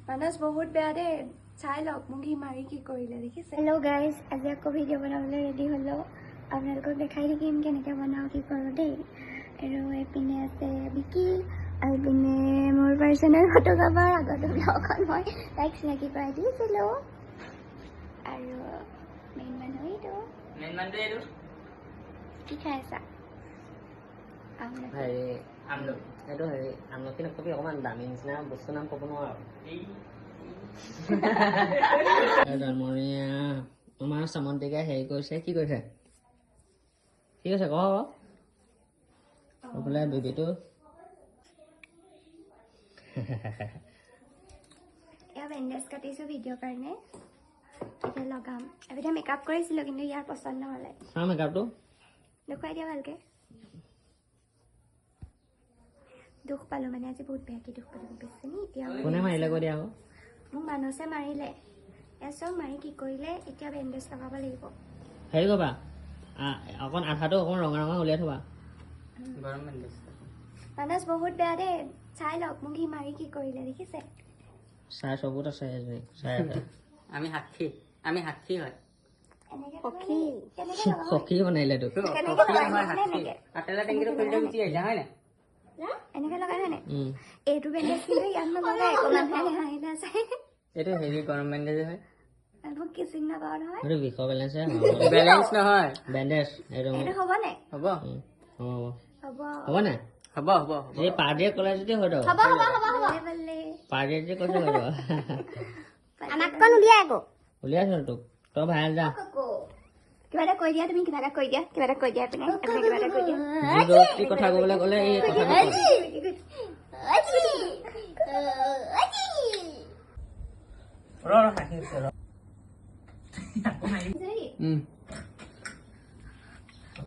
মানস বহুত বেয়া দে চাই লওক মোক সি মাৰি কি কৰিলে দেখিছে। হেল্ল' গাইজ, আজি আকৌ ভিডিঅ' বনাবলৈ ৰেডি হ'লো। আপোনালোকক দেখাই থাকিম কেনেকৈ বনাওঁ কি কৰোঁ দেই। আৰু এইপিনে আছে বিকি আৰু এইপিনে মোৰ পাৰ্চনেল ফটোগ্ৰাফাৰ। আগতে ব্লগখন মই তাইক চিনাকি কৰাই দিছিলোঁ। আৰু মেইন মানুহ এইটো কি খাই আছা? আমলখি নকবি, অকণমান দামী নিচিনা বস্তুৰ নাম ক'ব নোৱাৰো। আমাৰ সামন্তিকাই হেৰি কৰিছে, কি কৰিছে ক বোলে বেবীটো এয়া বেণ্ডেজ কাটিছোঁ ভিডিঅ'ৰ কাৰণে। এতিয়া লগাম। এবিধে মেকআপ কৰিছিলোঁ কিন্তু ইয়াৰ পচন্দ নহ'লে। চাওঁ মেকআপটো দেখুৱাই দিয়া ভালকৈ। দুখ পালোঁ মানে আজি বহুত বেয়াকৈ দুখ পালোঁ বেছি নি। এতিয়া কোনে মাৰিলে কৈ দিয়া আকৌ। মোক মানসে মাৰিলে। এয়া চব মাৰি কি কৰিলে, এতিয়া বেণ্ডেজ লগাব লাগিব। হেৰি কৰিবা, অকণ আঠাটো অকণ ৰঙা ৰঙা উলিয়াই থবা। গৰম বেণ্ডেজ মানস বহুত বেয়া দে চাই লওক মোক সি মাৰি কি কৰিলে দেখিছে। চাই চকুত আছে এজনী চাই আছে। আমি সাক্ষী হয়। সখী বনাইলে তোক। এনেকে লগাই হয় নাই? এইটো বেণ্ডেজ কিন্তু ইয়াত নলগাই, একো মানুহে হাঁহি নাচায়। এইটো হেৰি গৰম বেণ্ডেজ হয়। মোক কি চিনি নাপাওঁ নহয়। এইটো বিষৰ বেলেঞ্চ বেলেঞ্চ নহয় বেণ্ডেজ। এইটো হ'ব নাই? হ'ব হ'ব হ'ব নাই? হ'ব এই পাৰ্টিয়ে ক'লে যদি হৈ যাব। পাৰ্টিয়ে যদি কৈছে হৈ যাব। আমাতকণ উলিয়াই আকৌ উলিয়াইছ তোক, তই ভাইল যা। কিবা এটা কৈ দিয়া, তুমি কিবা এটা কৈ দিয়া, কিবা এটা কৈ দিয়া। কিবা এটা কৈ দিয়া। যি কথা ক'বলৈ গ'লে এই কথা